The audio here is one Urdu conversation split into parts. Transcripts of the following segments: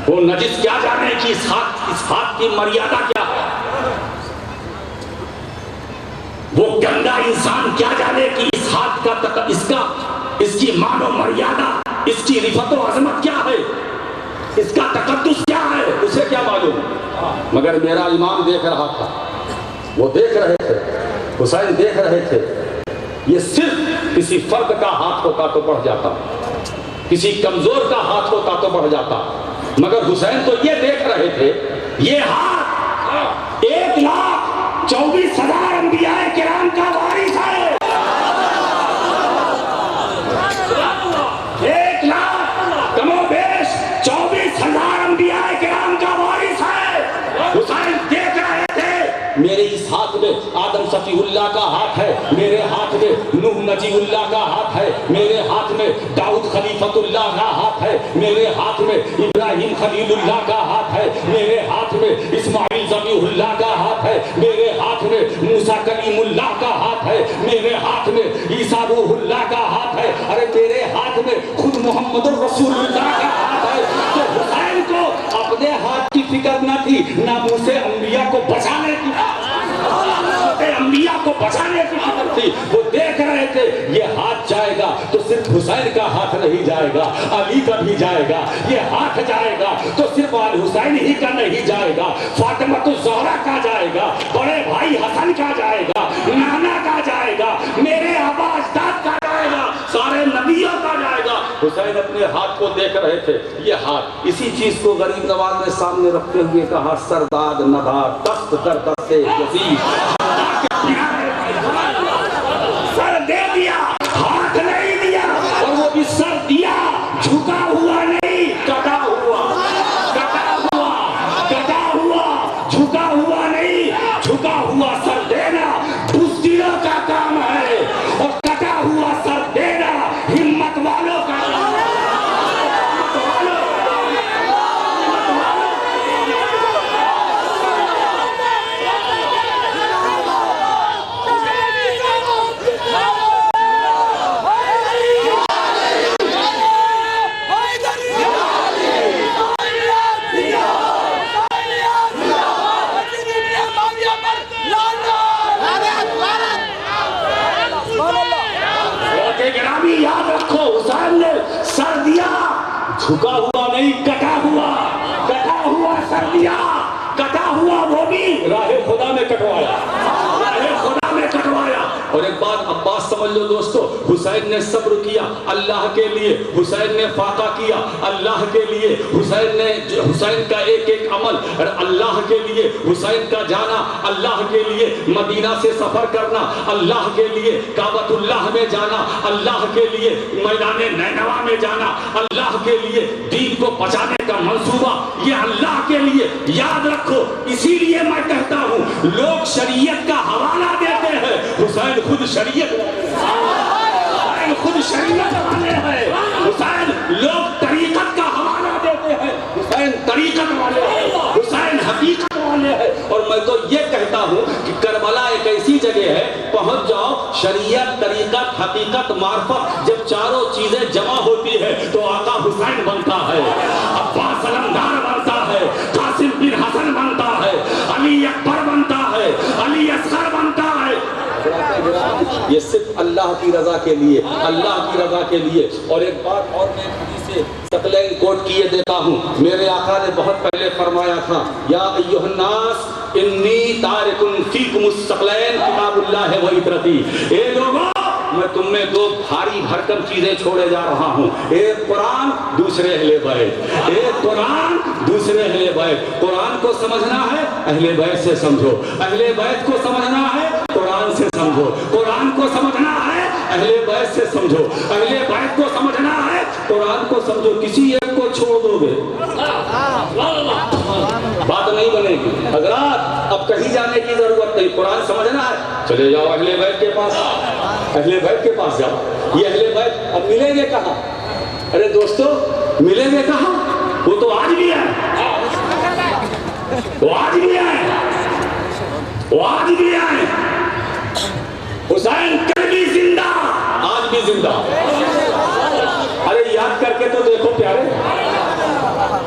وہ نجس کیا جانے کہ اس ہاتھ کی مریادہ کیا ہے، وہ گندا انسان کیا جانے کہ اس ہاتھ کا اس کی مان و مریادہ، اس کی رفت و عظمت کیا ہے، اس کا تقدس کیا ہے، اسے کیا معلوم۔ مگر میرا امام دیکھ رہا تھا، وہ دیکھ رہے تھے، حسین دیکھ رہے تھے، یہ صرف کسی فرد کا ہاتھ ہوتا تو بڑھ جاتا، کسی کمزور کا ہاتھ ہوتا تو بڑھ جاتا، مگر حسین تو یہ دیکھ رہے تھے یہ ہاتھ 1,24,000 انبیاء کرام کا وارث ہے، 1,00,000 کم و بیش 24,000 انبیاء کرام کا وارث ہے۔ حسین دیکھ رہے تھے میرے اس ہاتھ میں آدم صفی اللہ کا ہاتھ ہے، میرے ہاتھ میں نوح نجی اللہ کا ہاتھ ہے، میرے ہاتھ میں داؤد خلیفۃ اللہ کا ہاتھ ہے، میرے ہاتھ میں ابراہیم خلیل اللہ کا ہاتھ ہے، میرے ہاتھ میں اسماعیل ذبیح اللہ کا ہاتھ ہے، میرے ہاتھ میں موسیٰ کلیم اللہ کا ہاتھ ہے، میرے ہاتھ میں عیسیٰ روح اللہ کا ہاتھ ہے، ارے میرے ہاتھ میں خود محمد الرسول اللہ کا ہاتھ ہے۔ تو حسین کو اپنے ہاتھ کی فکر نہ تھی، نہ موسیٰ انبیاء کو بچانے کی، انبیاء کو بچانے کی فکر تھی۔ وہ دیکھ رہے تھے یہ ہاتھ جائے گا تو صرف حسین کا ہاتھ نہیں جائے گا، علی کا بھی جائے گا، یہ ہاتھ جائے گا تو صرف آل حسین ہی کا نہیں جائے گا، فاطمہ الزہرا کا جائے گا، بڑے بھائی حسن کا جائے گا، نانا کا جائے گا، میرے آبا اجداد کا جائے گا، سارے نبیوں کا جائے گا۔ حسین اپنے ہاتھ کو دیکھ رہے تھے، یہ ہاتھ، اسی چیز کو غریب نواز نے سامنے رکھتے ہوئے کہا سرداد ندار دست در دست یزید، سر دے دیا ہاتھ نہیں دیا، اور وہ بھی سر دیا جھکا ہوا نہیں، کٹا ہوا، کٹا ہوا، کٹا ہوا، جھکا ہوا نہیں، جھکا ہوا سر دینا بزدلوں کا کام ہے، اور کٹا ہوا سر دینا ہمت والوں کا کام ہے۔ یاد رکھو حسین نے سر دیا، جھکا ہوا نہیں، کٹا ہوا سر دیا، کٹا ہوا وہ بھی راہ خدا میں کٹوایا، راہ خدا میں کٹوایا۔ اور ایک بات عباس سمجھ لو دوستو، حسین نے صبر کیا اللہ کے لیے، حسین نے فاقہ کیا اللہ کے لیے، حسین کا ایک ایک عمل اللہ کے لیے، حسین کا جانا اللہ کے لیے، مدینہ سے سفر کرنا اللہ کے لیے، کعبۃ اللہ میں جانا اللہ کے لیے، میدان نینوا میں جانا اللہ کے لیے، دین کو بچانے کا منصوبہ یہ اللہ کے لیے۔ یاد رکھو، اسی لیے میں کہتا ہوں لوگ شریعت کا حوالہ دیتے ہیں، حسین خود شریعت والے ہیں، حسین لوگ طریقت کا حوالہ دیتے ہیں، حسین طریقت والے ہیں، حسین حقیقت والے ہیں۔ اور میں تو یہ کہتا ہوں کہ کربلا ایک ایسی جگہ ہے، پہنچ جاؤ، شریعت، طریقت، حقیقت، معرفت جب چاروں چیزیں جمع ہوتی ہے تو آقا حسین بنتا ہے، عباس علمدار بنتا ہے، قاسم بن حسن بنتا ہے، علی اکبر بنتا ہے، علی اصغر بنتا ہے۔ یہ صرف اللہ کی رضا کے لیے، اللہ کی رضا کے لیے۔ اور ایک بات اور میں حدیث ثقلین کوٹ کیے دیتا ہوں، میرے آقا نے بہت پہلے فرمایا تھا، یا ایھا الناس انی تارک فیکم الثقلین کتاب اللہ و عترتی، اے لوگوں میں تم میں دو بھاری بھرکم چیزیں چھوڑے جا رہا ہوں، ایک قرآن، دوسرے اہل بیت، ایک قرآن، دوسرے اہل بیت۔ قرآن کو سمجھنا ہے اہل بیت سے سمجھو، اہل بیت کو سمجھنا ہے قرآن سے سمجھو، قرآن کو سمجھنا ہے اہل بیت سے سمجھو، اہل بیت کو سمجھنا ہے قرآن کو سمجھو۔ کسی ایک کو چھوڑ دو گے بات نہیں بنے گی۔ حضرات اب کہیں جانے کی ضرورت نہیں، قرآن سمجھنا ہے چلے جاؤ اہل بیت کے پاس، اہل بیت کے پاس جاؤ۔ یہ اہل بیت اب ملیں گے کہاں؟ ارے دوستو ملیں گے کہاں؟ وہ تو آج بھی ہے، وہ آج بھی ہے، وہ آج بھی ہے۔ حسین کل بھی زندہ، آج بھی زندہ۔ ارے یاد کر کے تو دیکھو پیارے،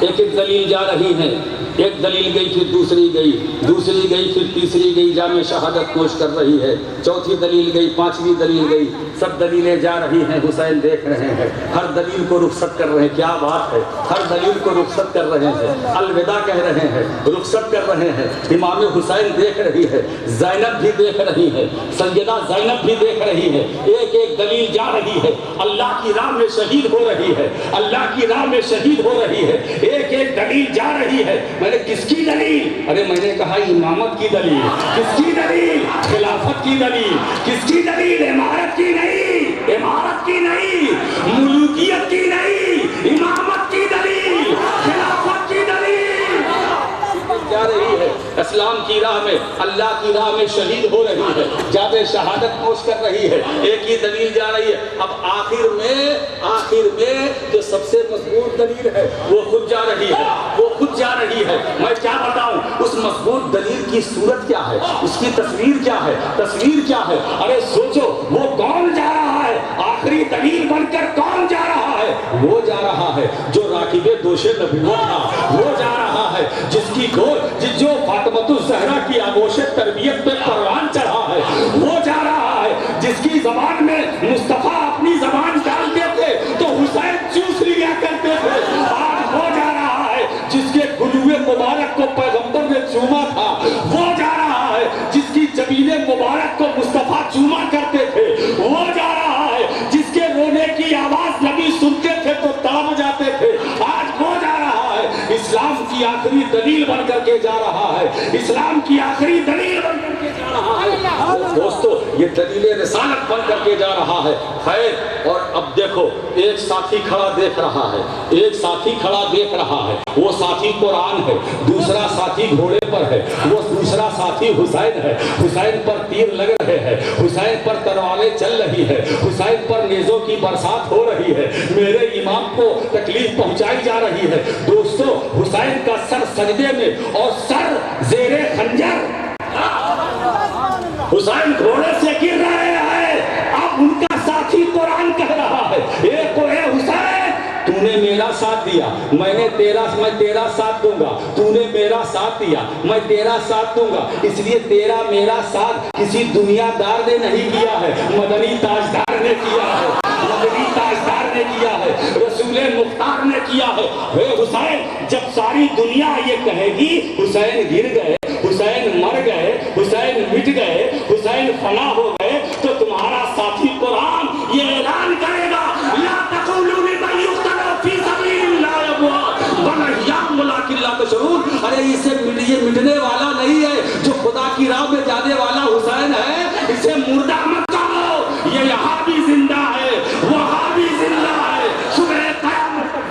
ایک ایک دلیل جا رہی ہیں، ایک دلیل گئی پھر دوسری گئی، دوسری گئی پھر تیسری گئی، جامع شہادت پیش کر رہی ہے، چوتھی دلیل گئی، پانچویں دلیل گئی، سب دلیلیں جا رہی ہیں، حسین دیکھ رہے ہیں، ہر دلیل کو رخصت کر رہے ہیں، کیا بات ہے، ہر دلیل کو رخصت کر رہے ہیں، الوداع کہہ رہے ہیں، رخصت کر رہے ہیں، امام حسین دیکھ رہی ہے، زینب بھی دیکھ رہی ہے، سیدہ زینب بھی دیکھ رہی ہے، ایک ایک دلیل جا رہی ہے، اللہ کی راہ میں شہید ہو رہی ہے، اللہ کی راہ میں شہید ہو رہی ہے، ایک ایک دلیل جا رہی ہے۔ میں نے کس کی دلیل؟ ارے میں نے کہا امامت کی دلیل، کس کی دلیل؟ خلافت کی دلیل، کس کی دلیل؟ امارت کی نہیں، امارت کی نہیں، ملوکیت کی نہیں، امامت کی دلیل، خلافت کی دلیل جا رہی ہے، اسلام کی راہ میں، اللہ کی راہ میں شہید ہو رہی ہے، جامع شہادت پیش کر رہی ہے، ایک ہی دلیل جا رہی ہے۔ اب آخر میں جو سب سے مضبوط دلیل ہے وہ خود جا رہی ہے، وہ خود جا رہی ہے۔ میں کیا بتاؤں اس مضبوط دلیل کی صورت کیا ہے، اس کی تصویر کیا ہے، تصویر کیا ہے؟ ارے سوچو وہ کون جا رہا ہے، آخری دلیل بن کر کون جا رہا ہے؟ وہ جا رہا ہے جو راکب دوش نبوت تھا، وہ جا رہا ہے جس کی جو فاطمۃ الزہرا کی آغوش تربیت پہ پروان چڑھا ہے، وہ جا رہا ہے جس کی زبان میں مصطفیٰ اپنی زبان ڈالتے تھے تو حسین چوس لیا کرتے تھے، آج وہ جا رہا ہے جس کے گلوے مبارک کو پیغمبر نے چوما تھا، وہ جا رہا ہے جس کی جبین مبارک کو مصطفیٰ چوما کرتے تھے، وہ جا رہا ہے جس کے رونے کی آواز نبی سنتے تھے تو دم جاتے تھے، آج وہ جا رہا ہے اسلام کی آخری دلیل بن کر کے جا رہا ہے، اسلام کی آخری دلیل بن کر کے جا رہا ہے۔ دوستو یہ دلیل رسالت بن کر کے جا رہا ہے۔ خیر، اور اب دیکھو ایک ساتھی کھڑا دیکھ رہا ہے، ایک ساتھی کھڑا دیکھ رہا ہے، وہ ساتھی قرآن ہے، دوسرا ساتھی گھوڑے پر ہے، وہ دوسرا ساتھی حسین ہے، حسین پر تیر لگ رہے ہیں، حسین پر تلواریں چل رہی ہے، حسین پر نیزوں کی برسات ہو رہی ہے، میرے امام کو تکلیف پہنچائی جا رہی ہے۔ دوستو حسین کا سر سجدے میں اور سر زیر خنجر، حسین گھوڑے سے گر رہے ہیں، اب ان کا ساتھی قرآن کہہ رہا ہے اے حسین تو نے میرا ساتھ دیا، میں تیرا ساتھ دوں گا، تو نے میرا ساتھ دیا میں تیرا ساتھ دوں گا، اس لیے تیرا میرا ساتھ کسی دنیا دار نے نہیں کیا ہے، مدنی تاجدار نے کیا ہے، مدنی تاجدار نے کیا ہے، رسول مختار نے کیا ہے۔ اے حسین جب ساری دنیا یہ کہے گی حسین گر گئے، حسین مر گئے، حسین مٹ گئے، حسین فنا ہو گئے، تو تمہارا ساتھی قرآن یہ اعلان کرے گا لا تقولوا لمن يقتل في سبيل الله اموات بل احياء ولكن لا تشعرون۔ ارے یہ مٹنے والا نہیں ہے، جو خدا کی راہ میں جانے والا حسین ہے، اسے مردہ مت کہو، یہ یہاں بھی زندہ ہے، وہاں بھی زندہ ہے، صبح قیامت تک۔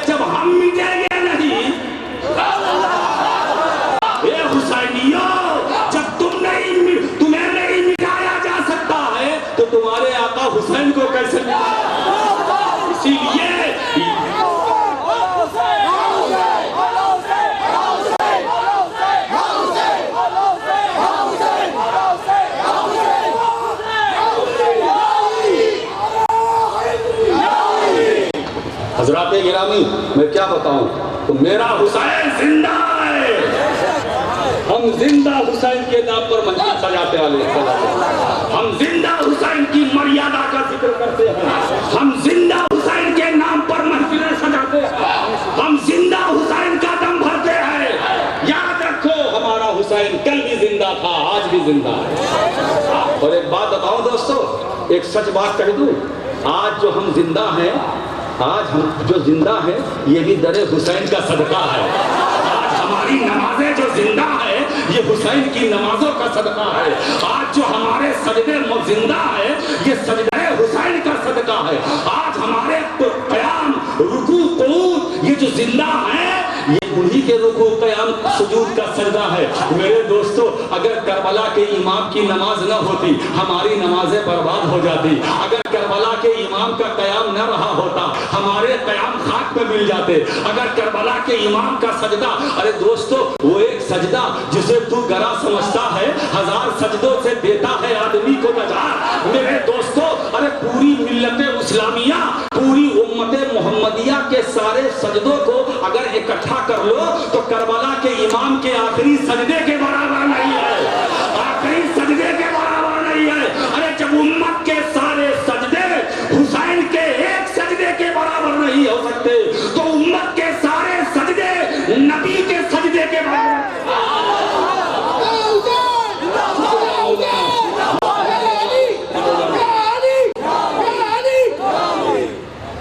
جب ہم مٹیں گے نہیں، اے حسینیوں جب تمہیں نہیں مٹایا جا سکتا ہے تو تمہارے آقا حسین کو کیسے مٹایا؟ اسی لیے حضرات گرامی میں کیا بتاؤں، تو میرا حسین زندہ ہے، ہم زندہ حسین کے نام پر منزل سجاتے ہیں، ہم زندہ حسین کی مریادہ کا ذکر کرتے ہیں، ہم زندہ حسین کے نام پر محفلیں سجاتے ہیں، ہم زندہ حسین کا دم بھرتے ہیں۔ یاد رکھو ہمارا حسین کل بھی زندہ تھا، آج بھی زندہ ہے۔ اور ایک بات بتاؤں دوستو، ایک سچ بات کہہ دوں، آج جو ہم زندہ ہیں، آج ہم جو زندہ ہیں یہ بھی در حسین کا صدقہ ہے، آج ہماری نمازیں جو زندہ ہے یہ حسین کی نمازوں کا صدقہ ہے، آج جو ہمارے سجدے زندہ ہے یہ سجدہ حسین کا صدقہ ہے، آج ہمارے قیام رکوع قعود یہ جو زندہ ہے یہ انہی کے رکوع قیام سجود کا سجدہ ہے۔ میرے دوستو اگر کربلا کے امام کی نماز نہ ہوتی ہماری نمازیں برباد ہو جاتی، اگر کربلا کے امام کا قیام نہ رہا ہوتا ہمارے قیام خاک پہ مل جاتے، اگر کربلا کے امام کا سجدہ، ارے دوستو وہ ایک سجدہ جسے تو گرا سمجھتا ہے 1000 سجدوں سے دیتا ہے آدمی کو نجات۔ میرے دوستو ارے پوری ملت اسلامیہ، پوری امت محمدیہ کے سارے سجدوں کو اگر اکٹھا کر لو تو کربلا کے امام کے آخری سجدے کے برابر نہیں ہے، آخری سجدے کے برابر نہیں ہے۔ ارے جب امت کے سارے سجدے حسین کے ایک سجدے کے برابر نہیں ہو سکتے تو امت کے سارے سجدے نبی کے سجدے کے برابر۔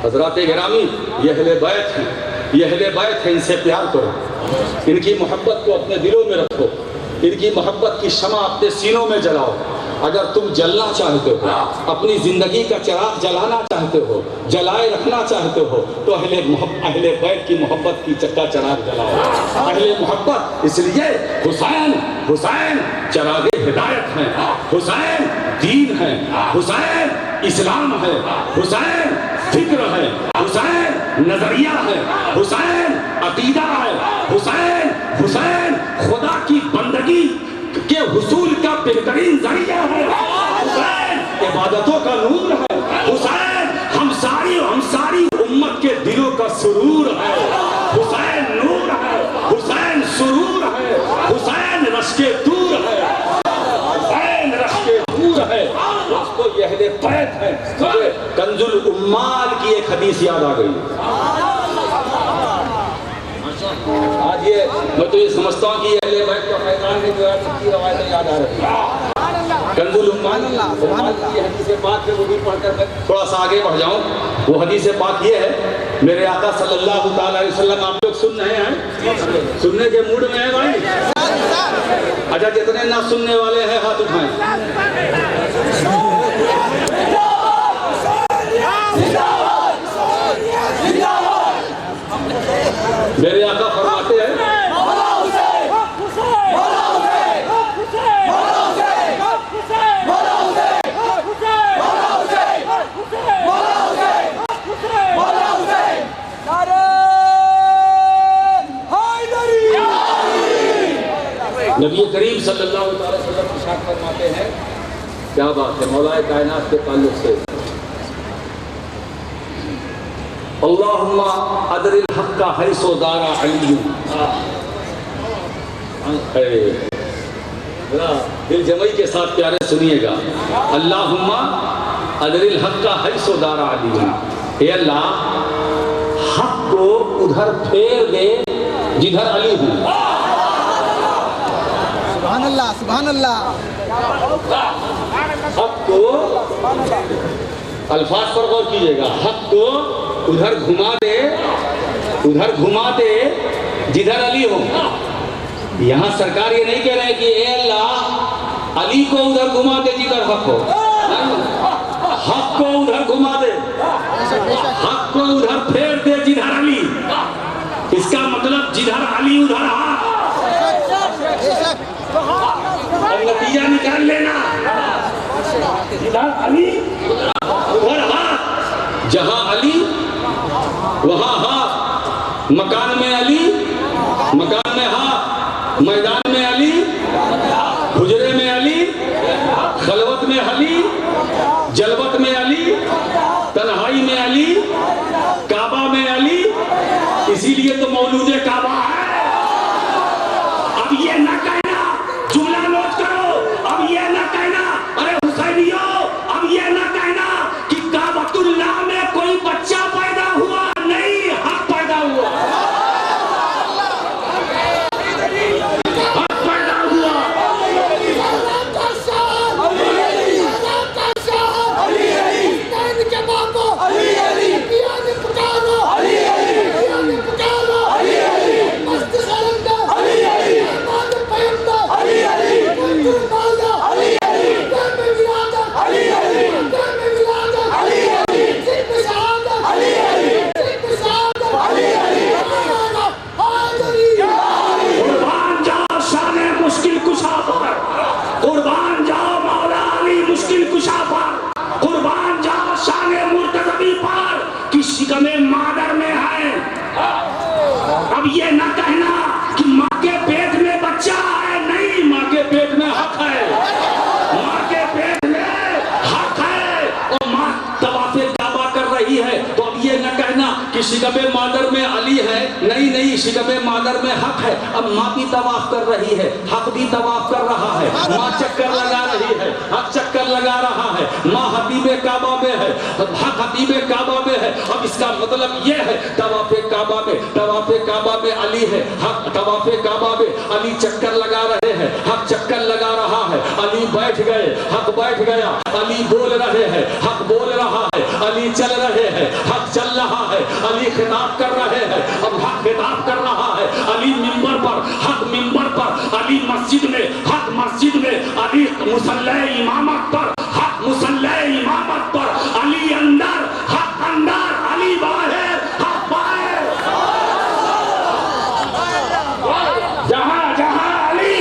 حضرات گرامی، یہ اہل بیت ہیں، یہ اہل بیت ہیں، ان سے پیار کرو، ان کی محبت کو اپنے دلوں میں رکھو، ان کی محبت کی شمع اپنے سینوں میں جلاؤ۔ اگر تم جلنا چاہتے ہو، اپنی زندگی کا چراغ جلانا چاہتے ہو، جلائے رکھنا چاہتے ہو تو اہل بیت کی محبت کی چکا چراغ جلاؤ۔ اہل محبت، اس لیے حسین چراغ ہدایت ہیں، حسین دین ہے، حسین اسلام ہے، حسین فکر ہے، حسین نظریہ ہے، حسین عقیدہ ہے، حسین خدا کی بندگی کے حصول کا بہترین ذریعہ ہے، حسین عبادتوں کا نور ہے، حسین ہم ساری امت کے دلوں کا سرور ہے، حسین نور ہے، حسین سرور ہے، حسین رشک دور ہے، حسین رشک دور ہے۔ اس کو یہ اہل بیت ہے۔ مجھے کنز الامال کی ایک حدیث یاد آ گئی۔ آج یہ میں تو یہ سمجھتا ہوں کہ اہل بیت کا فیضان ہے جو ہے سب کی روایتیں یاد آ رہی ہیں۔ کنز الامال کی حدیث پاک ہے، وہ بھی پڑھ کر میں تھوڑا سا آگے بڑھ جاؤں۔ وہ حدیث پاک یہ ہے، میرے آقا صلی اللہ تعالیٰ علیہ وسلم، آپ لوگ سن رہے ہیں؟ سننے کے موڈ میں ہیں بھائی؟ اچھا جتنے نہ سننے والے ہیں ہاتھ اٹھائیں۔ میرے آقا فرماتے ہیں نبی کریم صلی اللہ علیہ وسلم ارشاد فرماتے ہیں، کیا بات ہے مولا کائنات کے تعلق سے، اللہم ادر الحق حیث دار علی۔ دل جمعی کے ساتھ پیارے سنیے گا، اللہم ادر الحق حیث دار علی، اے اللہ حق کو ادھر پھیر دے جدھر علی ہوں۔ سبحان اللہ، سبحان اللہ۔ حق کو، الفاظ پر غور کیجئے گا، حق کو ادھر گھما دے جدھر علی ہو۔ یہاں سرکار یہ نہیں کہہ رہے کہ اے اللہ علی کو ادھر گھما دے جدھر حق ہو، حق کو ادھر گھما دے، حق کو ادھر پھیر دے جدھر علی۔ اس کا مطلب جدھر علی ادھر حق، اور نتیجہ نکال لینا، جدھر علی ادھر حق، جہاں علی وہاں حق، مکان میں علی مکان میں حق، میدان میں علی حجرے میں علی، خلوت میں علی، جلوت میں علی، تنہائی میں علی، کعبہ میں علی۔ اسی لیے تو مولود کعبہ ہے۔ اب یہ نہ کہنا، جملہ نوٹ کرو، اب یہ نہ کہنا ارے حسینیوں، اب یہ نہ کہنا کہ کعبۃ اللہ میں کوئی بچہ پیدا ہوا، نہیں، حق پیدا ہوا، حق پیدا ہوا۔ مادر میں علی ہے، نئی نئی شکم مادر میں حق ہے. اب ماں بھی طواف کر رہی ہے، حق بھی طواف کر رہا ہے. ماں چکر لگا رہی ہے، حق چکر لگا رہا ہے. ماں حبیب کعبہ میں ہے، حق حبیب کعبہ میں ہے. اب اس کا مطلب یہ ہے طواف کعبہ میں علی ہے، حق طواف کعبہ میں علی چکر لگا رہے ہیں، حق چکر لگا رہا ہے. علی بیٹھ گئے، حق بیٹھ گیا. علی بول رہے ہیں، حق بول رہا ہے. علی چل رہے ہیں، حق چل رہا ہے. علی خطاب کر رہے ہیں، اب حق خطاب کر رہا ہے. علی منبر پر، حق منبر پر. علی مسجد میں، حق مسجد میں. علی مصلی امامت پر، حق مصلی امامت پر. علی اندر، حق اندر. علی باہر، حق باہر. جہاں جہاں علی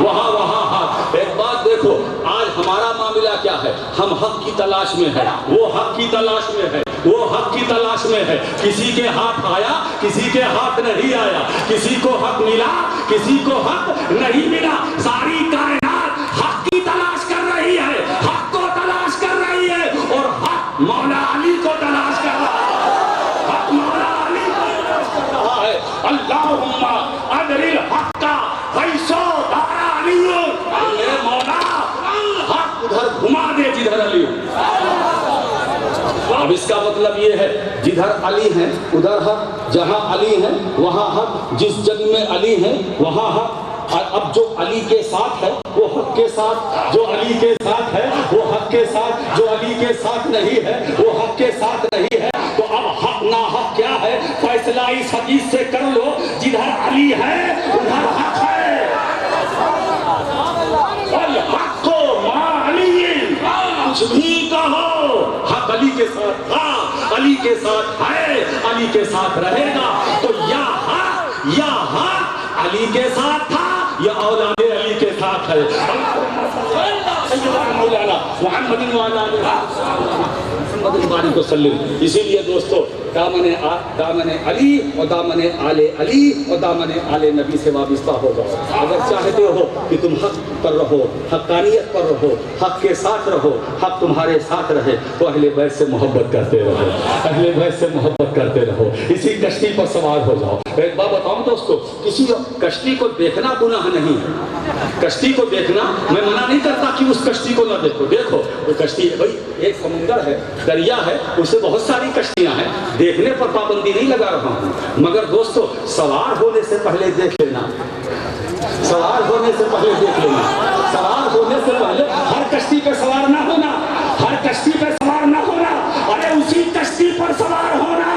وہاں وہاں حق. ایک بات دیکھو، آج ہمارا معاملہ کیا ہے؟ ہم حق کی تلاش میں ہے، وہ حق کی تلاش میں ہے، وہ حق کی تلاش میں ہے. کسی کے ہاتھ آیا، کسی کے ہاتھ نہیں آیا. کسی کو حق ملا، کسی کو حق نہیں ملا. ساری کائنات حق کی تلاش کر رہی ہے، حق کو تلاش کر رہی ہے. اور حق مولا علی کو تلاش کر رہا ہے، حق مولا علی کو تلاش کر رہا ہے. اللہم ادر الحق حیث دار علی. میرے مولا حق ادھر گھما دے جدھر علی. اب اس کا مطلب یہ ہے جدھر علی ہیں ادھر حق، جہاں علی ہیں وہاں حق، جس جگ میں علی ہیں وہاں حق. اب جو علی کے ساتھ ہے وہ حق کے ساتھ، جو علی کے ساتھ ہے وہ حق کے ساتھ، جو علی کے ساتھ نہیں ہے وہ حق کے ساتھ نہیں ہے. تو اب حق نا حق کیا ہے؟ فیصلہ اس حدیث سے کر لو، جدھر علی ہے ادھر حق ہے. الحق مع علی، کچھ بھی کہو حق علی کے ساتھ، ہاں علی کے ساتھ ہے، علی کے ساتھ رہے گا. تو یا حق علی کے ساتھ تھا یا اولاد علی کے ساتھ ہے. مولانا محمد محمد وسلم. اسی لیے دوستو دامن علی اور دامن آل علی اور دامن آل نبی سے وابستہ ہو جاؤ. اگر چاہتے ہو کہ تم حق پر رہو، حقانیت پر رہو، حق کے ساتھ رہو، حق تمہارے ساتھ رہے، تو اہل بیت سے محبت کرتے رہو، اہل بیت سے محبت کرتے رہو. اسی کشتی پر سوار ہو جاؤ. ایک بات بتاؤں دوستو، کسی کشتی کو دیکھنا گناہ نہیں ہے. کشتی کو دیکھنا، میں منع نہیں کرتا کہ اس کشتی کو نہ دیکھو. دیکھو وہ کشتی ہے بھائی، ایک سمندر ہے، دریا ہے، اس سے بہت ساری کشتیاں ہیں. دیکھنے پر پابندی نہیں لگا رہا ہوں، مگر دوستو سوار ہونے سے پہلے دیکھ لینا، سوار ہونے سے پہلے دیکھ لینا. سوار ہونے سے پہلے ہر کشتی پہ سوار نہ ہونا، ہر کشتی پہ سوار نہ ہونا. ارے اسی کشتی پر سوار ہونا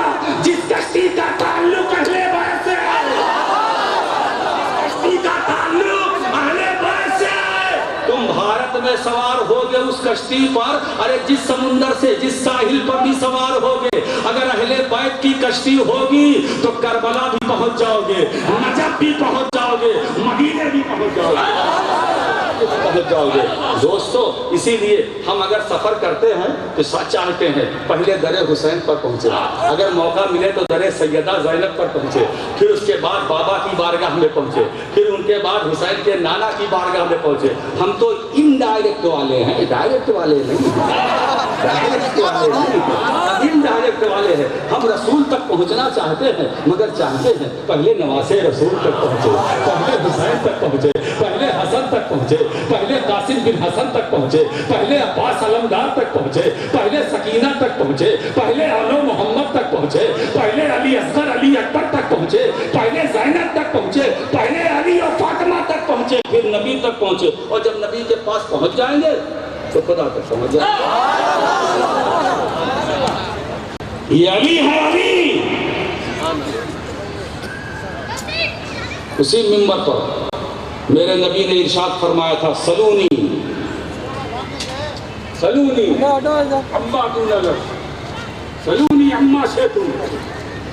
جس کشتی کا تعلق اہل بیت سے ہے، کشتی کا تعلق اہل بیت سے ہے. تم بھارت میں سوار ہوگے اس کشتی پر، ارے جس سمندر سے جس ساحل پر بھی سوار ہوگے، اگر اہل بیت کی کشتی ہوگی تو کربلا بھی پہنچ جاؤ گے، نجف بھی پہنچ جاؤ گے، مدینے بھی پہنچ جاؤ گے. دوستو اسی لیے ہم اگر سفر کرتے ہیں تو چاہتے ہیں پہلے در حسین پر پہنچے، اگر موقع ملے تو در سیدہ زینب پر پہنچے، پھر اس کے بعد بابا کی بارگاہ میں پہنچے، پھر ان کے بعد حسین کے نانا کی بارگاہ میں پہنچے. ہم تو انڈائریکٹ والے ہیں، ڈائریکٹ والے نہیں ہیں، انڈائریکٹ والے ہیں. ہم رسول تک پہنچنا چاہتے ہیں، مگر چاہتے ہیں پہلے نواسے رسول تک پہنچے، پہلے حسین تک پہنچے، پہلے حسن تک پہنچے، پہلے قاسم بن حسن تک پہنچے، پہلے عباس علمدار تک پہنچے، پہلے سکینہ تک پہنچے، پہلے علو محمد تک پہنچے، پہلے علی اصغر علی اکبر تک پہنچے، پہلے زینب تک پہنچے، پہلے علی اور فاطمہ تک پہنچے، پھر نبی تک پہنچے. اور جب نبی کے پاس پہنچ جائیں گے تو خدا تک پہنچ جائیں گے. یہ علی ہے، علی. اسی منبر پر میرے نبی نے ارشاد فرمایا تھا، سلونی سلونی اما دون سلونی اما سے تم،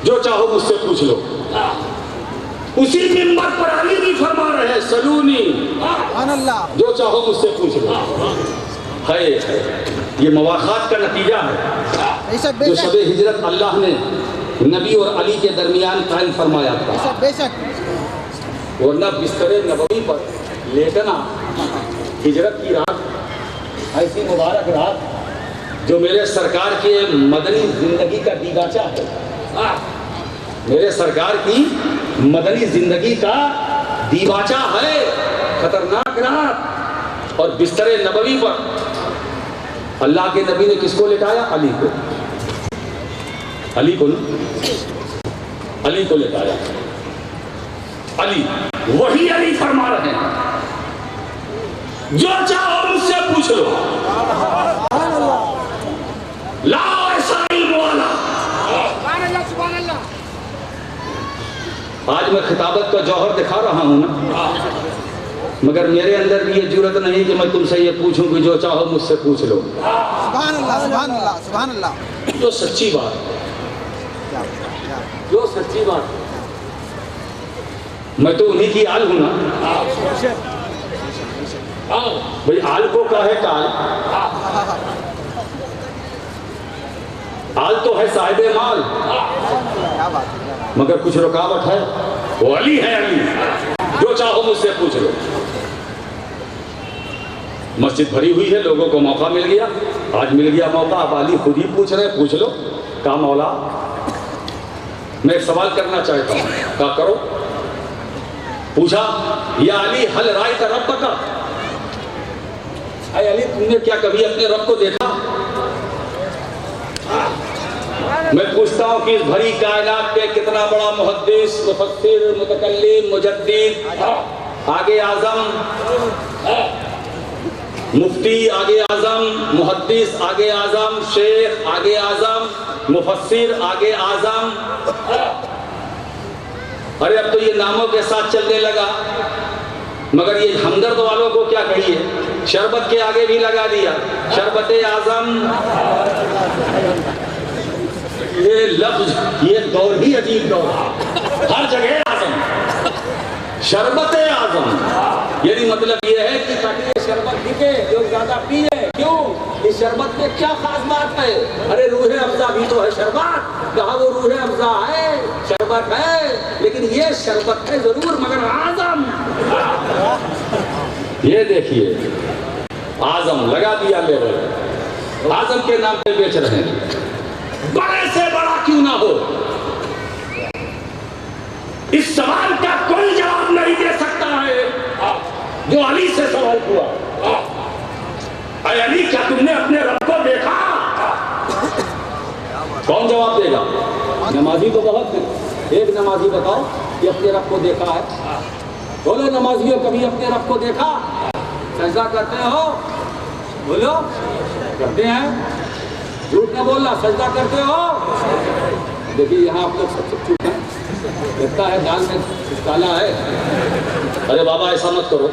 جو چاہو مجھ سے پوچھ لو. اسی منبر پر علی بھی فرما رہے ہیں، سلونی جو چاہو مجھ سے پوچھ لو. ہے یہ مواخات کا نتیجہ ہے جو شب ہجرت اللہ نے نبی اور علی کے درمیان قائم فرمایا تھا. ورنہ بستر نبوی پر لیٹنا ہجرت کی رات، ایسی مبارک رات جو میرے سرکار کے مدنی زندگی کا دیباچہ ہے، میرے سرکار کی مدنی زندگی کا دیباچہ ہے، خطرناک رات، اور بستر نبوی پر اللہ کے نبی نے کس کو لٹایا؟ علی کو، علی کو نا، علی کو لٹایا۔ علی، وہی علی فرما رہے ہیں جو چاہو مجھ سے پوچھ لو، لا ایسا علم والا۔ آج میں خطابت کا جوہر دکھا رہا ہوں نا، مگر میرے اندر بھی یہ جرت نہیں کہ میں تم سے یہ پوچھوں کہ جو چاہو مجھ سے پوچھ لو۔ سبحان اللہ سبحان اللہ سبحان اللہ۔ جو سچی بات، جو سچی بات، میں تو انہی کی آل ہوں نا بھئی، آل کو کہے کال، آل تو ہے صاحب مال، مگر کچھ رکاوٹ ہے، وہ علی ہے، علی، جو چاہو مجھ سے پوچھ لو۔ مسجد بھری ہوئی ہے، لوگوں کو موقع مل گیا، آج مل گیا موقع، اب علی خود ہی پوچھ رہے، پوچھ لو۔ کہا مولا میں ایک سوال کرنا چاہتا ہوں۔ کہا کرو۔ پوچھا یا علی حل رائے کا رب کا، اے علی تم نے کیا کبھی اپنے رب کو دیکھا؟ میں پوچھتا ہوں کہ اس بھری کائنات کے کتنا بڑا محدث، مفسر، متکلم، مجدد، آگے اعظم، مفتی آگے اعظم، محدث آگے اعظم، شیخ آگے اعظم، مفسر آگے اعظم، ارے اب تو یہ ناموں کے ساتھ چلنے لگا، مگر یہ ہمدرد والوں کو کیا کہیے، شربت کے آگے بھی لگا دیا، شربت اعظم۔ یہ لفظ، یہ دور ہی عجیب دور ہے، ہر جگہ اعظم، شربت اعظم، یعنی مطلب یہ ہے کہ تاکہ یہ شربت دکھے، جو زیادہ پیے، کیوں؟ اس شربت میں کیا خاص بات ہے؟ ارے روح افزا بھی تو ہے شربت، کہا وہ روح افزا ہے، شربت ہے، لیکن یہ شربت ہے ضرور مگر اعظم۔ یہ دیکھیے اعظم لگا دیا لیبل، اعظم کے نام پہ بیچ رہے ہیں، بڑے سے بڑا کیوں نہ ہو۔ اس سوال کا کوئی جواب نہیں دے سکتا ہے جو علی سے سوال ہوا، اے علی کیا تم نے اپنے رب کو دیکھا؟ کون جواب دے گا؟ نمازی تو بہت ہے، ایک نمازی بتاؤ کہ اپنے رب کو دیکھا ہے؟ بولو نمازیوں کبھی اپنے رب کو دیکھا؟ سجدہ کرتے ہو؟ بولو کرتے ہیں، جھوٹ نہ بولنا، سجدہ کرتے ہو؟ دیکھیے یہاں آپ لوگ سب چپ ہیں، لگتا ہے دال میں کالا ہے۔ ارے بابا ایسا مت کرو،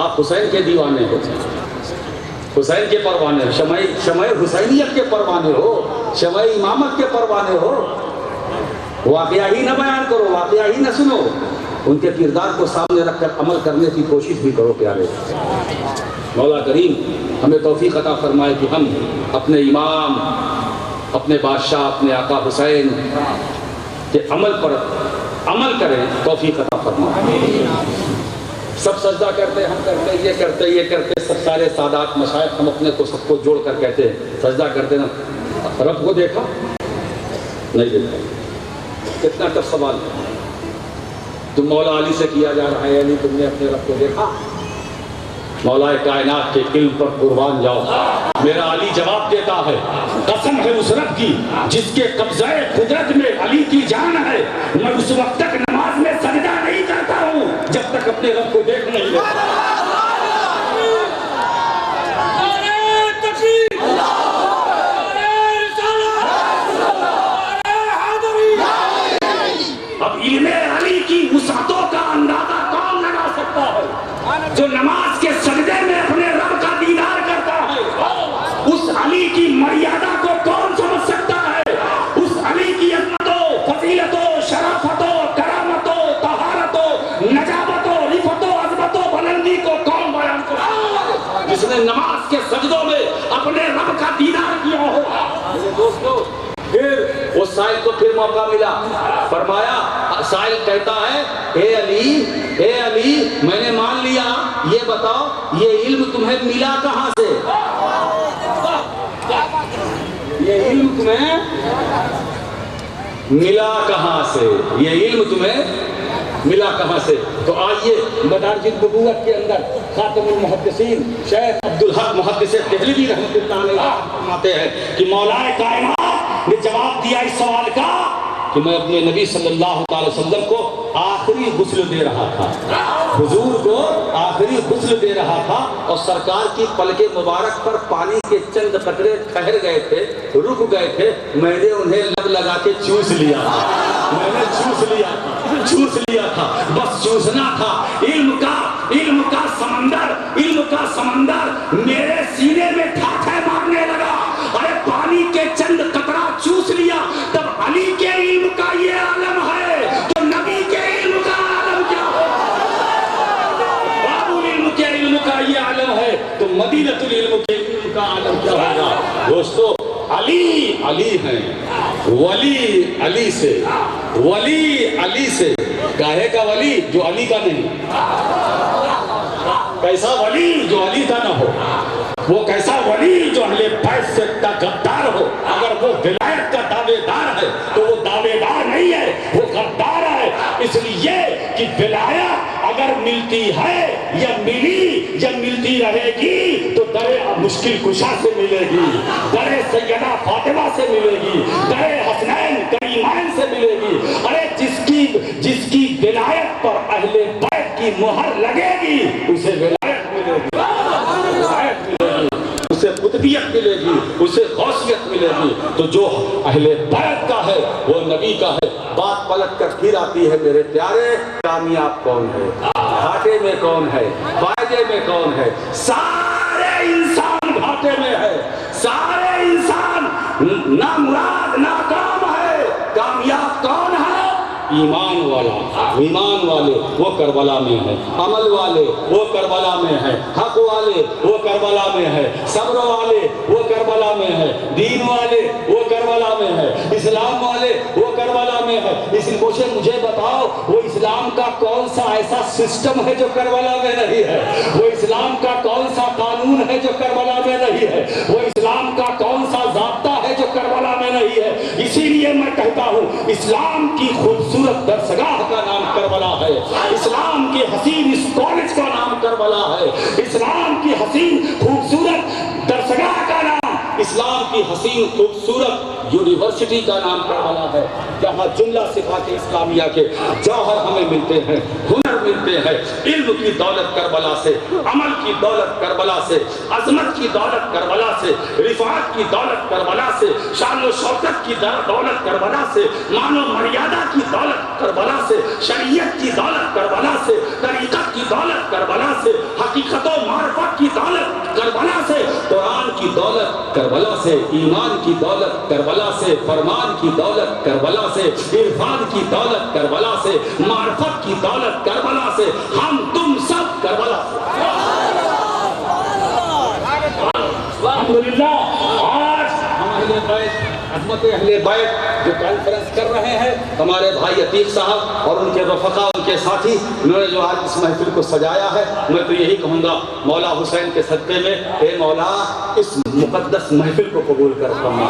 آپ حسین کے دیوانے ہو، حسین کے پروانے ہو، شمع حسینیت کے پروانے ہو، شمع امامت کے پروانے ہو، واقعہ ہی نہ بیان کرو، واقعہ ہی نہ سنو، ان کے کردار کو سامنے رکھ کر عمل کرنے کی کوشش بھی کرو پیارے۔ مولا کریم ہمیں توفیق عطا فرمائے کہ ہم اپنے امام، اپنے بادشاہ، اپنے آقا حسین کے عمل پر عمل کریں، توفیق عطا فرمائے۔ سب سجدہ کرتے، ہم کرتے، یہ کرتے، یہ کرتے، سب سارے سادات مشائخ، ہم اپنے کو سب کو جوڑ کر کہتے ہیں سجدہ کرتے نا، رب کو دیکھا؟ نہیں دیکھا۔ کتنا ٹف سوال ہے جو مولا علی سے کیا جا رہا ہے، علی تم نے اپنے رب کو دیکھا؟ مولا کائنات کے علم پر قربان جاؤ، میرا علی جواب دیتا ہے، قسم ہے اس رب کی جس کے قبضہ قدرت میں علی کی جان ہے، میں اس وقت تک نماز میں سجدہ نہیں کرتا ہوں جب تک اپنے رب کو دیکھ نہیں لیتا۔ اب علم علی کی وسعتوں کا اندازہ کون لگا سکتا ہے؟ جو نماز کے سجدے میں اپنے رب کا دیدار کرتا ہے، اس علی کی مریادہ کو کون سمجھ سکتا ہے؟ اس علی کی عظمتوں، فضیلتوں، شرافتوں، کرامتوں، طہارتوں، نجابتوں، رفتوں، عظمتوں، بلندی کو کون بیان کرتا ہے؟ جس نے نماز کے سجدوں میں اپنے رب کا دیدار کیا ہو۔ میرے دوستو، پھر اس سائل کو پھر موقع ملا، فرمایا، سائل کہتا ہے، اے علی میں نے مان لیا، یہ بتاؤ یہ علم تمہیں ملا کہاں سے؟ یہ علم تمہیں ملا کہاں سے یہ علم تمہیں ملا کہاں سے؟ تو آئیے مدارج النبوت کے اندر خاتم المحدثین شیخ عبدالحق محدث دہلوی رحمۃ اللہ علیہ فرماتے ہیں کہ مولا کائنات نے جواب دیا اس سوال کا کہ میں اپنے نبی صلی اللہ علیہ وسلم کو آخری غسل دے رہا تھا، حضور کو آخری غسل دے رہا تھا، اور سرکار کی پلک مبارک پر پانی کے چند قطرے ٹھہر گئے تھے، رک گئے تھے، میں نے انہیں لب لگا کے چوس لیا تھا، میں نے چوس لیا تھا، بس چوسنا تھا۔ علم کا سمندر میرے سینے میں ٹھاٹھے مارنے لگا، ارے پانی کے چند قطرہ چوس لیا، تب علی کے علم کا یہ عالم ہے تو نبی کے علم کا عالم کیا ہے؟ بابو علم کے علم کا یہ عالم ہے تو مدینۃ العلم کے علم کا عالم کیا ہوگا؟ دوستو علی ہیں، ولی علی سے کاہے کا ولی جو علی کا نہیں؟ کیسا ولی جو علی کا نہ ہو؟ وہ کیسا ولی جو اہل بیت سے غدار ہو؟ اگر وہ ولایت کا دعوے دار ہے تو وہ دعوے دار نہیں ہے، وہ غدار ہے، اس لیے کہ ولایت اگر ملتی ہے یا ملتی رہے گی تو در مشکل کشا سے ملے گی، در سیدہ فاطمہ سے ملے گی، در حسنین کریمین سے ملے گی۔ ارے جس کی ولایت پر اہل بیت کی مہر لگے گی اسے ولایت ملے گی، اسے قطبیت ملے گی، اسے غوثیت ملے گی۔ تو جو اہل بیت کا ہے وہ نبی کا ہے۔ بات پلٹ کر پھر آتی ہے میرے پیارے، کامیاب کون ہے، گھاٹے میں کون ہے، فائدے میں کون ہے؟ سارے انسان گھاٹے میں ہے، سارے انسان نامراد ناکام ہے۔ کامیاب کون ہے؟ ایمان والے وہ کربلا میں ہے، عمل والے وہ کربلا میں ہے، حق والے وہ کربلا میں ہے، صبر والے وہ کربلا میں ہے، دین والے وہ کربلا میں ہے، اسلام والے وہ کربلا میں ہے۔ اس لیے مجھے بتاؤ وہ اسلام کا کون سا ایسا سسٹم ہے جو کربلا میں نہیں ہے؟ وہ اسلام کا کون سا قانون ہے جو کربلا میں نہیں ہے؟ وہ اسلام کا کون سا ضابطہ ہے جو کربلا میں نہیں ہے؟ اسی لیے میں کہتا ہوں اسلام کی خوبصورت درسگاہ کا نام کربلا ہے، اسلام کے حسین اس کالج کا نام کربلا ہے، اسلام کی حسین خوبصورت درسگاہ کا نام، اسلام کی حسین خوبصورت یونیورسٹی کا نام کربلا ہے، جہاں جملہ صفات اسلامیہ کے جوہر ہمیں ملتے ہیں، ہنر ملتے ہیں۔ علم کی دولت کربلا سے، عمل کی دولت کربلا سے، عظمت کی دولت کربلا سے، رفعت کی دولت کربلا سے، شان و شوکت کی دولت کربلا سے، مان و مریادہ کی دولت کربلا سے، شریعت کی دولت کربلا سے، طریقت کی دولت کربلا سے، حقیقت و معرفت کی دولت کربلا سے، قرآن کی دولت کربلا سے، ایمان کی دولت کربلا سے، فرمان کی دولت کربلا سے، عرفان کی دولت کربلا سے، معرفت کی دولت کربلا سے، ہم تم سب کربلا سے۔ الحمدللہ آج ہم اہل بیت، عظمت اہل بیت جو کانفرنس کر رہے ہیں، ہمارے بھائی عتیق صاحب اور ان کے رفقا، ان کے ساتھی، انہوں نے جو آج اس محفل کو سجایا ہے، میں تو یہی کہوں گا مولا حسین کے صدقے میں، اے مولا اس مقدس محفل کو قبول کر فرما،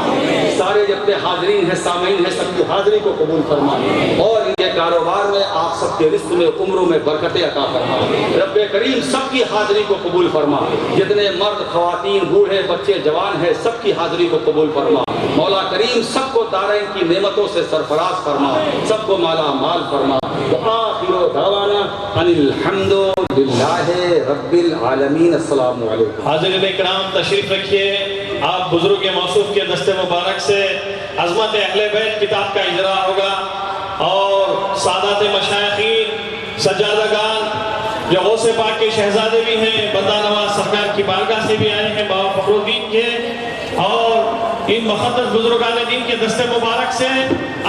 سارے جتنے حاضرین ہیں، سامعین ہیں، سب کی حاضری کو قبول فرما، اور ان کے کاروبار میں آپ سب کے رزق میں، عمروں میں برکتیں عطا فرما۔ رب کریم سب کی حاضری کو قبول فرما، جتنے مرد، خواتین، بوڑھے، بچے، جوان ہیں، سب کی حاضری کو قبول فرما۔ مولا کریم سب کو دارین کی نعمتوں سے سرفراز فرما، سب کو مالا مال فرما۔ وآخر دعوانا ان الحمد للہ رب العالمین۔ السلام علیکم۔ حاضرین اکرام تشریف رکھیے، آپ بزرگ موصوف کے دست مبارک سے عظمت اہل بیت کتاب کا اجرا ہوگا، اور سادات مشائخین، سجادگان جو غوث پاک کے شہزادے بھی ہیں، بندہ نواز سرکار کی بارگاہ سے بھی آئے ہیں، بابا فخر الدین کے، اور ان مقدس بزرگان دین کے دست مبارک سے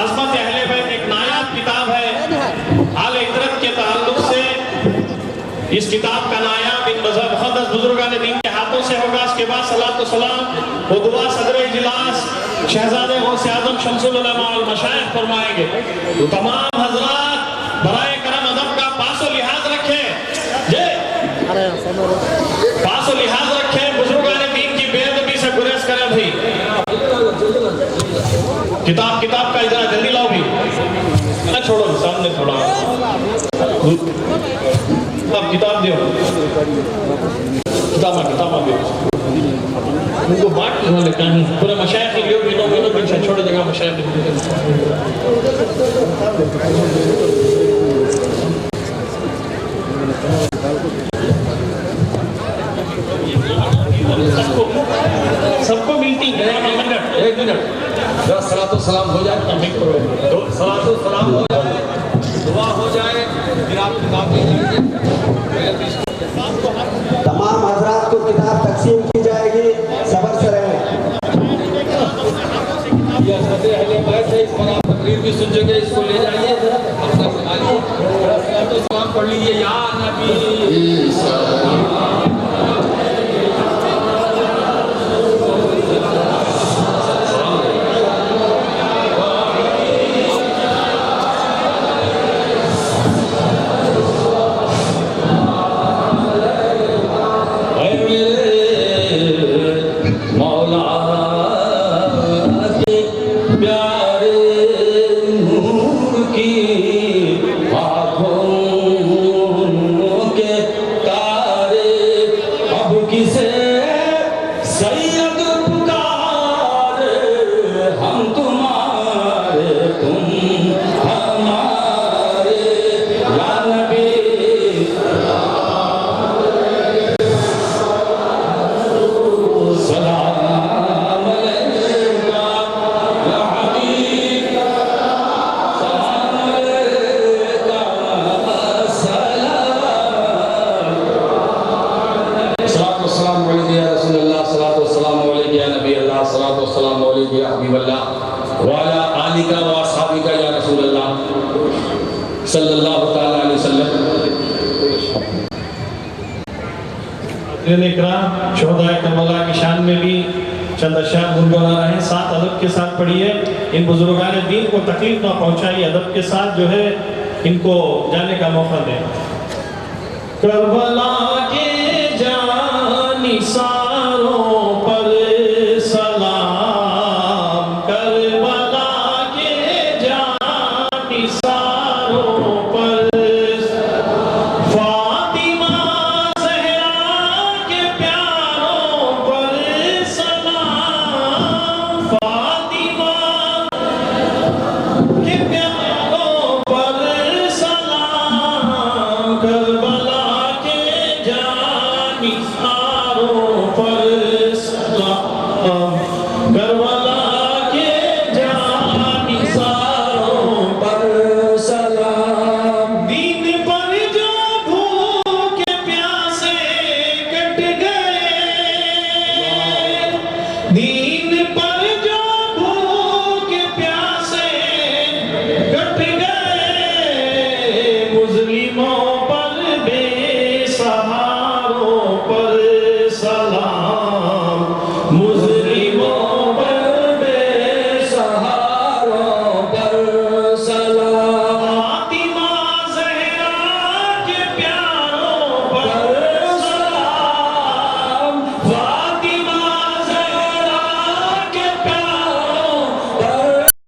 عظمت اہل بیت ایک نایاب کتاب ہے آل اطرت کے تعلق سے۔ اس کتاب کا نایاب ان مقدس بزرگان دین کے ہاتھوں سے ہوگا۔ اس کے بعد صلاۃ و سلام و دعا صدر اجلاس شہزادے غوث اعظم شمس العلماء والمشائخ فرمائیں گے۔ تو تمام حضرات برائے کرم ادب کا پاس و لحاظ رکھیں، پاس و لحاظ رکھیں، بزرگان دین کی بے ادبی سے گریز کریں۔ بھائی کتاب کا اجرا جلدی لاؤ بھی۔ چھوڑو سامنے تھوڑا اب کتاب دیو کتابہ دیو ان کو بات انہوں نے کہانی پورے مشایخ کی لیو مینوں پیچھے چھوڑے جگہ مشایخ سب کو ملتی ہے ایک منٹ صلاۃ و سلام ہو جائے صلاۃ و سلام ہو جائے دعا ہو جائے پھر آپ کتاب لے جائیے تمام حضرات کو کتاب تقسیم کی جائے گی صبر سے رہیں یہ حضرت اہل بیت ہے اس پر آپ تقریر بھی سن گے اس کو لے جائیے اپنا سنبھالیے صلاۃ و سلام پڑھ لیجیے یا نبی صلی اللہ تعالیٰ علیہ وسلم اکرام شہدائے کربلا کی شان میں بھی چند اشعار گنگنا رہے ہیں ساتھ ادب کے ساتھ پڑھیے ان بزرگان دین کو تکلیف نہ پہنچائی ادب کے ساتھ جو ہے ان کو جانے کا موقع دیں کربلا